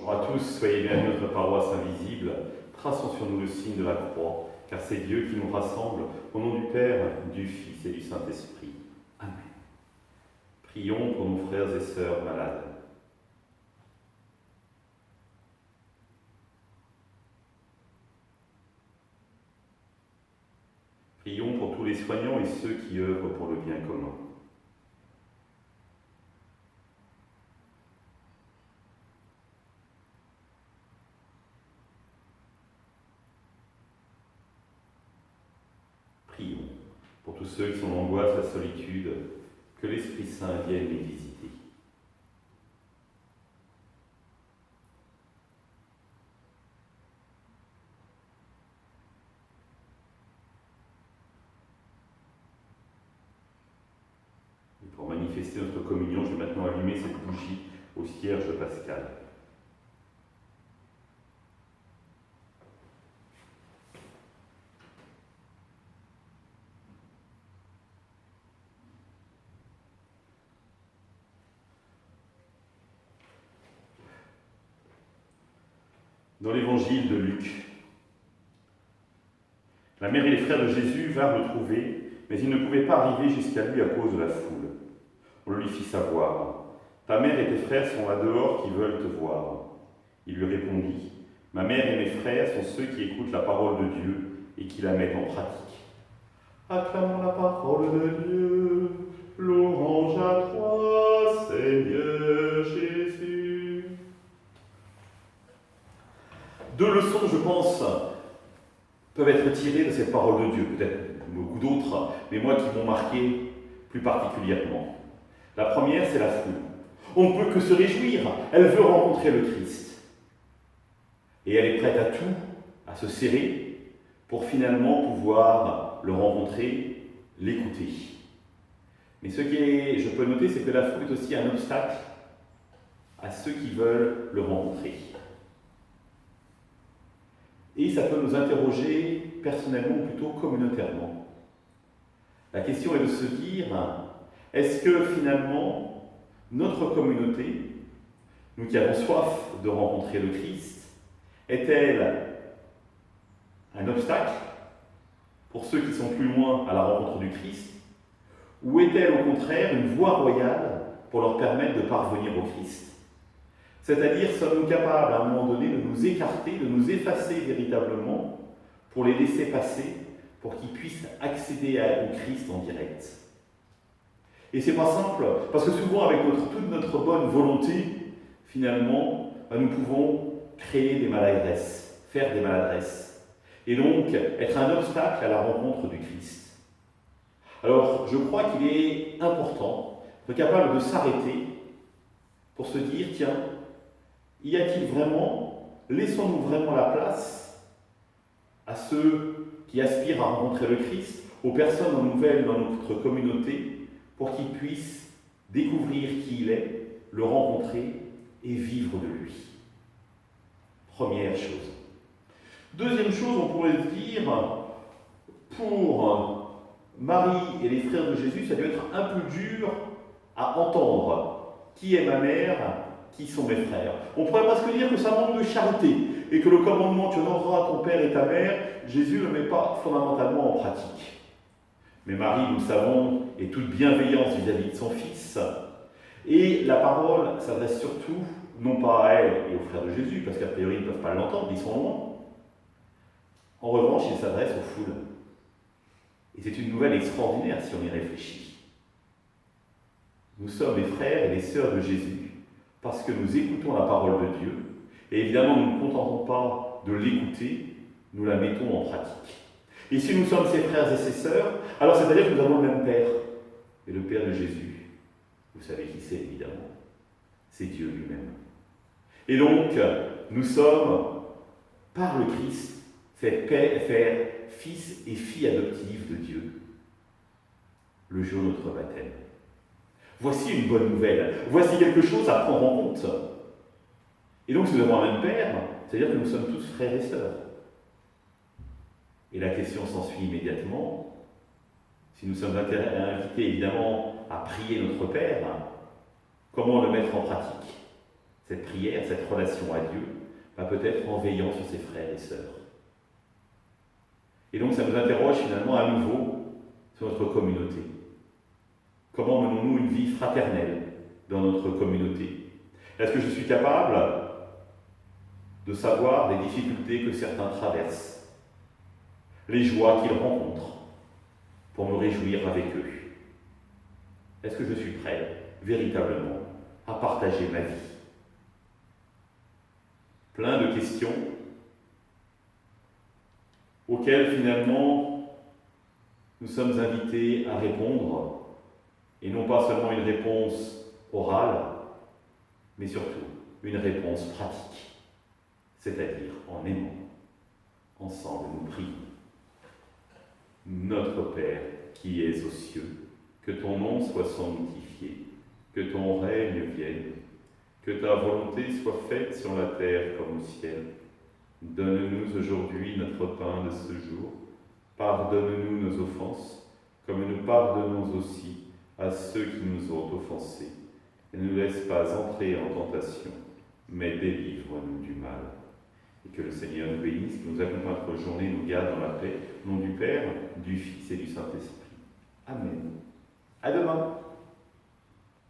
Bonjour à tous, soyez bienvenus à notre paroisse invisible. Traçons sur nous le signe de la croix, car c'est Dieu qui nous rassemble au nom du Père, du Fils et du Saint-Esprit. Amen. Prions pour nos frères et sœurs malades. Prions pour tous les soignants et ceux qui œuvrent pour le bien commun. Prions pour tous ceux qui sont en angoisse, la solitude, que l'Esprit Saint vienne les visiter. Et pour manifester notre communion, je vais maintenant allumer cette bougie au cierge pascal. Dans l'évangile de Luc, la mère et les frères de Jésus vinrent le trouver, mais ils ne pouvaient pas arriver jusqu'à lui à cause de la foule. On lui fit savoir, « Ta mère et tes frères sont là dehors qui veulent te voir. » Il lui répondit, « Ma mère et mes frères sont ceux qui écoutent la parole de Dieu et qui la mettent en pratique. » Acclamons la parole de Dieu, louange à toi, Seigneur Jésus. Deux leçons, je pense, peuvent être tirées de cette parole de Dieu, peut-être beaucoup d'autres, mais moi qui m'ont marqué plus particulièrement. La première, c'est la foule. On ne peut que se réjouir, elle veut rencontrer le Christ. Et elle est prête à tout, à se serrer, pour finalement pouvoir le rencontrer, l'écouter. Mais ce qui je peux noter, c'est que la foule est aussi un obstacle à ceux qui veulent le rencontrer. Et ça peut nous interroger personnellement ou plutôt communautairement. La question est de se dire, est-ce que finalement, notre communauté, nous qui avons soif de rencontrer le Christ, est-elle un obstacle pour ceux qui sont plus loin à la rencontre du Christ, ou est-elle au contraire une voie royale pour leur permettre de parvenir au Christ ? C'est-à-dire, sommes-nous capables à un moment donné de nous écarter, de nous effacer véritablement pour les laisser passer, pour qu'ils puissent accéder au Christ en direct. Et c'est pas simple, parce que souvent avec toute notre bonne volonté, finalement, nous pouvons créer des maladresses, faire des maladresses, et donc être un obstacle à la rencontre du Christ. Alors, je crois qu'il est important d'être capable de s'arrêter pour se dire, tiens, y a-t-il vraiment, laissons-nous vraiment la place à ceux qui aspirent à rencontrer le Christ, aux personnes nouvelles dans notre communauté, pour qu'ils puissent découvrir qui il est, le rencontrer et vivre de lui. Première chose. Deuxième chose, on pourrait se dire, pour Marie et les frères de Jésus, ça doit être un peu dur à entendre. Qui est ma mère ? Qui sont mes frères ? On pourrait presque dire que ça manque de charité et que le commandement « Tu honoreras ton père et ta mère », Jésus ne le met pas fondamentalement en pratique. Mais Marie, nous le savons, est toute bienveillance vis-à-vis de son fils. Et la parole s'adresse surtout, non pas à elle et aux frères de Jésus, parce qu'a priori ils ne peuvent pas l'entendre, ils sont loin. En revanche, il s'adresse aux foules. Et c'est une nouvelle extraordinaire si on y réfléchit. Nous sommes les frères et les sœurs de Jésus, parce que nous écoutons la parole de Dieu, et évidemment nous ne nous contentons pas de l'écouter, nous la mettons en pratique. Et si nous sommes ses frères et ses sœurs, alors c'est-à-dire que nous avons le même Père, et le Père de Jésus, vous savez qui c'est évidemment, c'est Dieu lui-même. Et donc, nous sommes, par le Christ, faire fils et filles adoptives de Dieu, le jour de notre baptême. Voici une bonne nouvelle, voici quelque chose à prendre en compte. Et donc, si nous avons un même Père, c'est-à-dire que nous sommes tous frères et sœurs. Et la question s'ensuit immédiatement. Si nous sommes invités évidemment à prier notre Père, comment le mettre en pratique ? cette prière, cette relation à Dieu, peut-être en veillant sur ses frères et sœurs. Et donc ça nous interroge finalement à nouveau sur notre communauté. Comment menons-nous une vie fraternelle dans notre communauté? Est-ce que je suis capable de savoir les difficultés que certains traversent, les joies qu'ils rencontrent, pour me réjouir avec eux? Est-ce que je suis prêt, véritablement, à partager ma vie? Plein de questions auxquelles, finalement, nous sommes invités à répondre, et non pas seulement une réponse orale, mais surtout une réponse pratique, c'est-à-dire en aimant. Ensemble, nous prions. Notre Père, qui es aux cieux, que ton nom soit sanctifié, que ton règne vienne, que ta volonté soit faite sur la terre comme au ciel. Donne-nous aujourd'hui notre pain de ce jour. Pardonne-nous nos offenses, comme nous pardonnons aussi à ceux qui nous ont offensés. Et ne nous laisse pas entrer en tentation, mais délivre-nous du mal. Et que le Seigneur nous bénisse, qu'il nous accompagne notre journée, nous garde dans la paix, au nom du Père, du Fils et du Saint-Esprit. Amen. À demain.